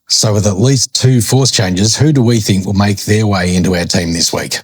So with at least 2 force changes, who do we think will make their way into our team this week?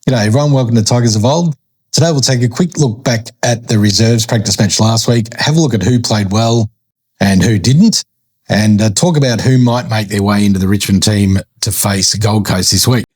G'day everyone, welcome to Tigers of Old. Today we'll take a quick look back at the reserves practice match last week, have a look at who played well and who didn't, and talk about who might make their way into the Richmond team to face Gold Coast this week.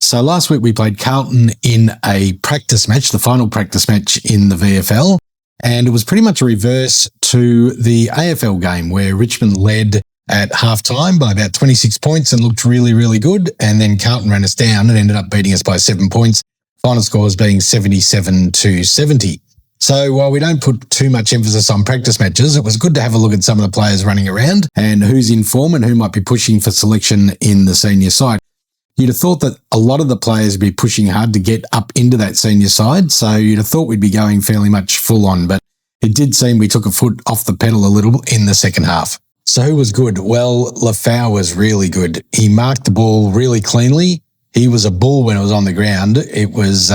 So last week we played Carlton in a practice match, the final practice match in the VFL, and it was pretty much a reverse to the AFL game where Richmond led at half-time by about 26 points and looked really, really good. And then Carlton ran us down and ended up beating us by 7 points. Final scores being 77-70. So while we don't put too much emphasis on practice matches, it was good to have a look at some of the players running around and who's in form and who might be pushing for selection in the senior side. You'd have thought that a lot of the players would be pushing hard to get up into that senior side, so you'd have thought we'd be going fairly much full on, but it did seem we took a foot off the pedal a little in the second half. So who was good? Well, Faull was really good. He marked the ball really cleanly. He was a bull when it was on the ground. It was,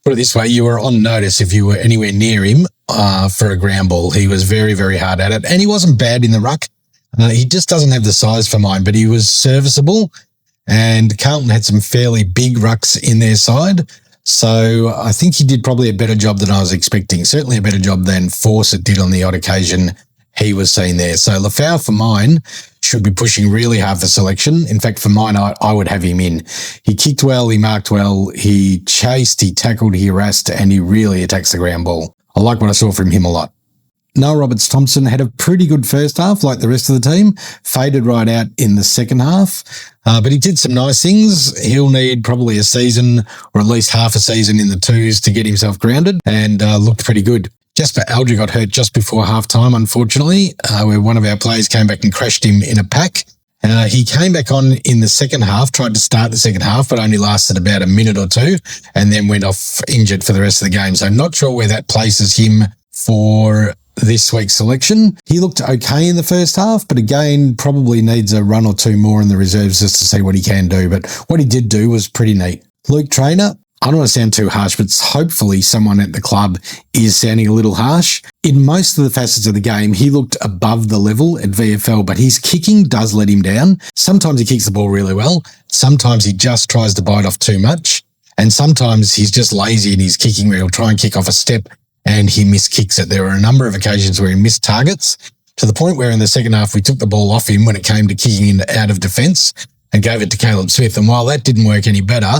put it this way, you were on notice if you were anywhere near him for a ground ball. He was very, very hard at it. And he wasn't bad in the ruck. He just doesn't have the size for mine, but he was serviceable. And Carlton had some fairly big rucks in their side. So I think he did probably a better job than I was expecting. Certainly a better job than Fawcett did on the odd occasion he was seen there. So Faull for mine should be pushing really hard for selection. In fact, for mine, I would have him in. He kicked well, he marked well, he chased, he tackled, he harassed, and he really attacks the ground ball. I like what I saw from him a lot. Noah Roberts-Thompson had a pretty good first half, like the rest of the team, faded right out in the second half, but he did some nice things. He'll need probably a season or at least half a season in the twos to get himself grounded and looked pretty good. Jasper Alger got hurt just before half-time, unfortunately, where one of our players came back and crashed him in a pack. He came back on in the second half, tried to start the second half, but only lasted about a minute or two and then went off injured for the rest of the game. So not sure where that places him for this week's selection. He looked okay in the first half, but again, probably needs a run or two more in the reserves just to see what he can do. But what he did do was pretty neat. Luke Traynor, I don't want to sound too harsh, but hopefully someone at the club is sounding a little harsh. In most of the facets of the game, he looked above the level at VFL, but his kicking does let him down. Sometimes he kicks the ball really well. Sometimes he just tries to bite off too much. And sometimes he's just lazy in his kicking where he'll try and kick off a step and he miskicks it. There were a number of occasions where he missed targets to the point where in the second half we took the ball off him when it came to kicking in out of defence and gave it to Caleb Smith. And while that didn't work any better,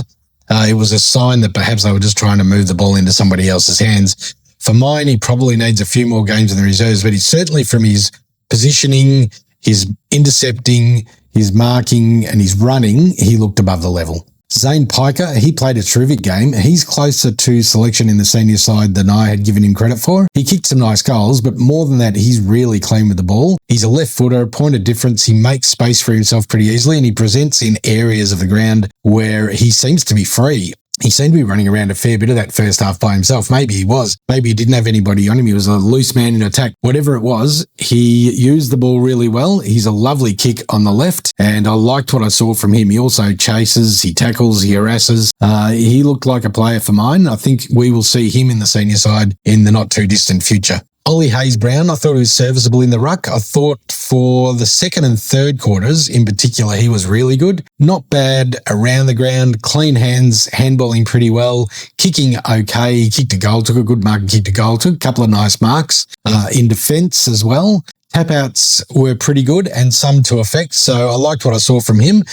it was a sign that perhaps they were just trying to move the ball into somebody else's hands. For mine, he probably needs a few more games in the reserves, but he's certainly from his positioning, his intercepting, his marking and his running, he looked above the level. Zane Piker, he played a terrific game. He's closer to selection in the senior side than I had given him credit for. He kicked some nice goals, but more than that, he's really clean with the ball. He's a left footer, point of difference. He makes space for himself pretty easily, and he presents in areas of the ground where he seems to be free. He seemed to be running around a fair bit of that first half by himself. Maybe he was. Maybe he didn't have anybody on him. He was a loose man in attack. Whatever it was, he used the ball really well. He's a lovely kick on the left, and I liked what I saw from him. He also chases, he tackles, he harasses. He looked like a player for mine. I think we will see him in the senior side in the not-too-distant future. Ollie Hayes-Brown, I thought he was serviceable in the ruck. I thought for the second and third quarters in particular, he was really good. Not bad around the ground, clean hands, handballing pretty well, kicking okay. He kicked a goal, took a good mark and kicked a goal, took a couple of nice marks in defence as well. Tap-outs were pretty good and some to effect, so I liked what I saw from him.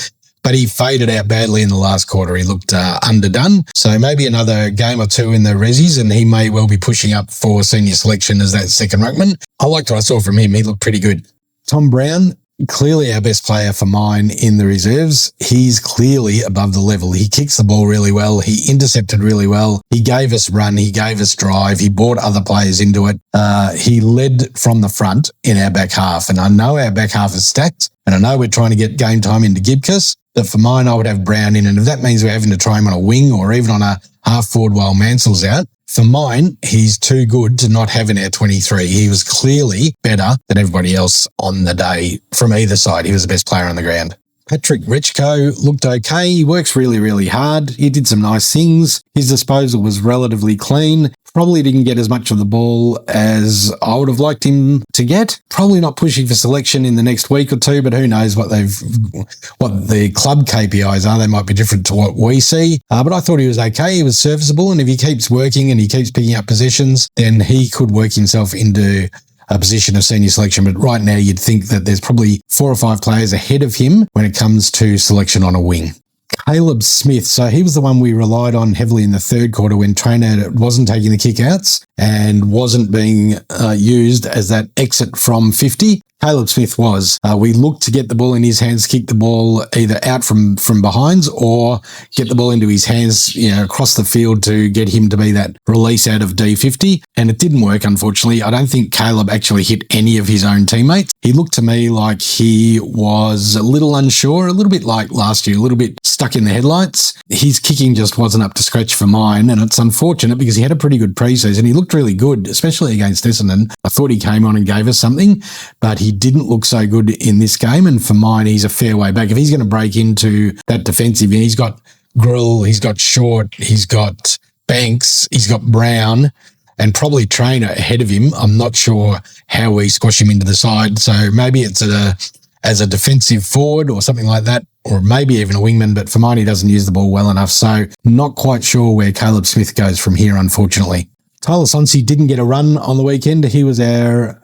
But he faded out badly in the last quarter. He looked underdone. So maybe another game or two in the resis and he may well be pushing up for senior selection as that second ruckman. I liked what I saw from him. He looked pretty good. Tom Brown, clearly our best player for mine in the reserves. He's clearly above the level. He kicks the ball really well. He intercepted really well. He gave us run. He gave us drive. He brought other players into it. He led from the front in our back half. And I know our back half is stacked. And I know we're trying to get game time into Gibcus. But for mine, I would have Brown in. And if that means we're having to try him on a wing or even on a half forward while Mansell's out, for mine, he's too good to not have in our 23. He was clearly better than everybody else on the day from either side. He was the best player on the ground. Patrick Richko looked okay. He works really, really hard. He did some nice things. His disposal was relatively clean. Probably didn't get as much of the ball as I would have liked him to get. Probably not pushing for selection in the next week or two, but who knows what the club KPIs are. They might be different to what we see. But I thought he was okay. He was serviceable, and if he keeps working and he keeps picking up positions, then he could work himself into a position of senior selection. But right now, you'd think that there's probably 4 or 5 players ahead of him when it comes to selection on a wing. Caleb Smith. So he was the one we relied on heavily in the third quarter when Traynor wasn't taking the kickouts and wasn't being used as that exit from 50. Caleb Smith was. We looked to get the ball in his hands, kick the ball either out from behinds or get the ball into his hands, across the field to get him to be that release out of D50. And it didn't work, unfortunately. I don't think Caleb actually hit any of his own teammates. He looked to me like he was a little unsure, a little bit like last year, a little bit stuck in the headlights. His kicking just wasn't up to scratch for mine. And it's unfortunate because he had a pretty good preseason. He looked really good, especially against Essendon. I thought he came on and gave us something, but he didn't look so good in this game. And for mine, he's a fair way back. If he's going to break into that defensive, he's got Grill, he's got Short, he's got Banks, he's got Brown, and probably Traynor ahead of him. I'm not sure how we squash him into the side. So maybe it's as a defensive forward or something like that, or maybe even a wingman. But for mine, he doesn't use the ball well enough. So not quite sure where Caleb Smith goes from here, unfortunately. Tyler Sonsie didn't get a run on the weekend. He was our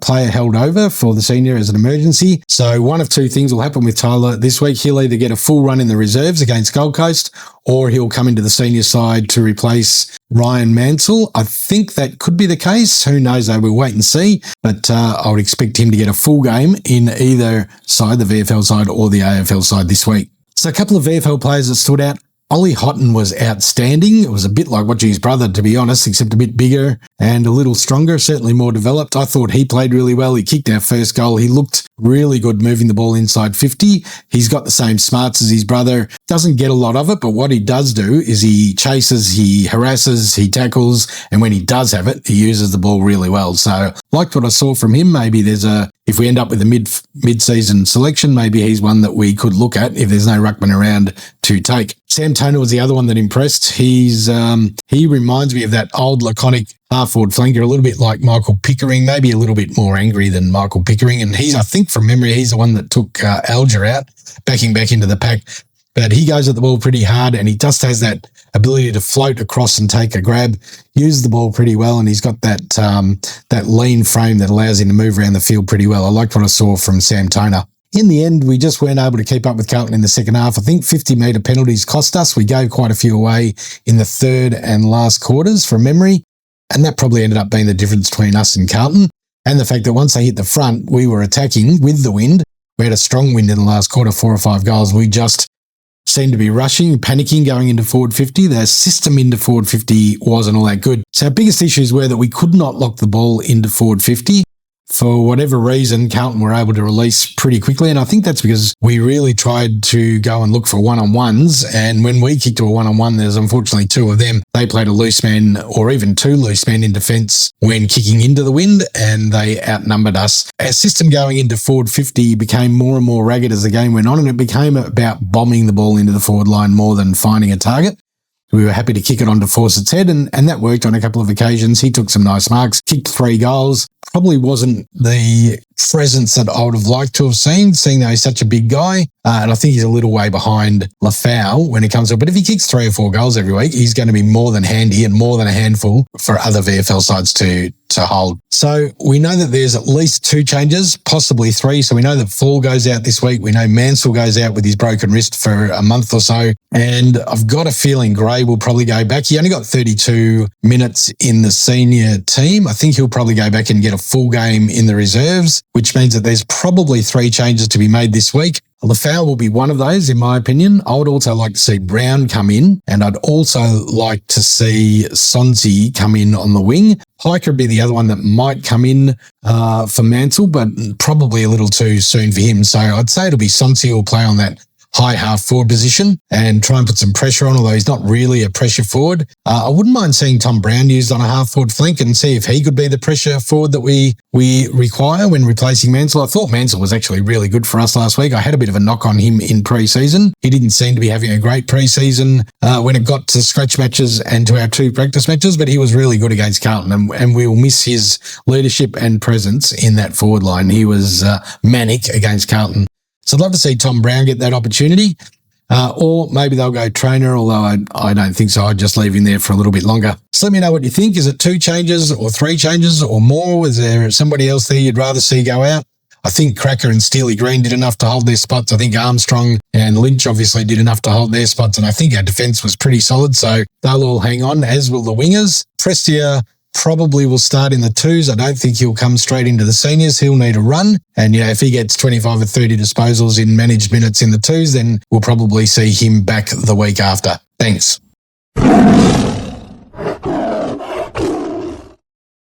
player held over for the senior as an emergency. So one of two things will happen with Tyler this week. He'll either get a full run in the reserves against Gold Coast, or he'll come into the senior side to replace Ryan Mansell. I think that could be the case. Who knows, though? We'll wait and see. But I would expect him to get a full game in either side, the VFL side or the AFL side this week. So a couple of VFL players that stood out. Ollie Houghton was outstanding. It was a bit like watching his brother, to be honest, except a bit bigger and a little stronger, certainly more developed. I thought he played really well. He kicked our first goal. He looked really good moving the ball inside 50. He's got the same smarts as his brother. Doesn't get a lot of it, but what he does do is he chases, he harasses, he tackles, and when he does have it, he uses the ball really well. So liked what I saw from him. Maybe if we end up with a mid-season selection, maybe he's one that we could look at if there's no ruckman around to take. Sam Toner was the other one that impressed. He reminds me of that old laconic half-forward flanker, a little bit like Michael Pickering, maybe a little bit more angry than Michael Pickering. And I think from memory, he's the one that took Alger out, backing back into the pack. But he goes at the ball pretty hard, and he just has that ability to float across and take a grab, use the ball pretty well, and he's got that lean frame that allows him to move around the field pretty well. I liked what I saw from Sam Toner. In the end, we just weren't able to keep up with Carlton in the second half. I think 50-metre penalties cost us. We gave quite a few away in the third and last quarters from memory, and that probably ended up being the difference between us and Carlton. And the fact that once they hit the front, we were attacking with the wind. We had a strong wind in the last quarter, 4 or 5 goals. We just seemed to be rushing, panicking, going into forward 50. Their system into forward 50 wasn't all that good. So our biggest issues were that we could not lock the ball into forward 50. For whatever reason, Carlton were able to release pretty quickly, and I think that's because we really tried to go and look for one-on-ones, and when we kicked to a one-on-one, there's unfortunately 2 of them. They played a loose man or even 2 loose men in defence when kicking into the wind, and they outnumbered us. Our system going into forward 50 became more and more ragged as the game went on, and it became about bombing the ball into the forward line more than finding a target. We were happy to kick it onto Fawcett's head, and that worked on a couple of occasions. He took some nice marks, kicked 3 goals. Probably wasn't the presence that I would have liked to have seen, seeing that he's such a big guy. And I think he's a little way behind Faull when it comes to it. But if he kicks 3 or 4 goals every week, he's going to be more than handy and more than a handful for other VFL sides to hold. So we know that there's at least 2 changes, possibly 3. So we know that Faull goes out this week. We know Mansell goes out with his broken wrist for a month or so. And I've got a feeling Gray will probably go back. He only got 32 minutes in the senior team. I think he'll probably go back and get a full game in the reserves, which means that there's probably 3 changes to be made this week. Faull will be one of those, in my opinion. I would also like to see Brown come in, and I'd also like to see Sonsie come in on the wing. Piker would be the other one that might come in for Mansell, but probably a little too soon for him. So I'd say it'll be Sonsie who'll play on that high half forward position and try and put some pressure on, although he's not really a pressure forward. I wouldn't mind seeing Tom Brown used on a half forward flank and see if he could be the pressure forward that we require when replacing Mansell. I thought Mansell was actually really good for us last week. I had a bit of a knock on him in pre-season. He didn't seem to be having a great pre-season when it got to scratch matches and to our 2 practice matches, but he was really good against Carlton, and we will miss his leadership and presence in that forward line. He was manic against Carlton. So I'd love to see Tom Brown get that opportunity. Or maybe they'll go trainer, although I don't think so. I'd just leave him there for a little bit longer. So let me know what you think. Is it 2 changes or 3 changes or more? Is there somebody else there you'd rather see go out? I think Cracker and Steely Green did enough to hold their spots. I think Armstrong and Lynch obviously did enough to hold their spots, and I think our defence was pretty solid, so they'll all hang on, as will the wingers. Prestia probably will start in the 2s. I don't think he'll come straight into the seniors. He'll need a run. And, if he gets 25 or 30 disposals in managed minutes in the 2s, then we'll probably see him back the week after. Thanks.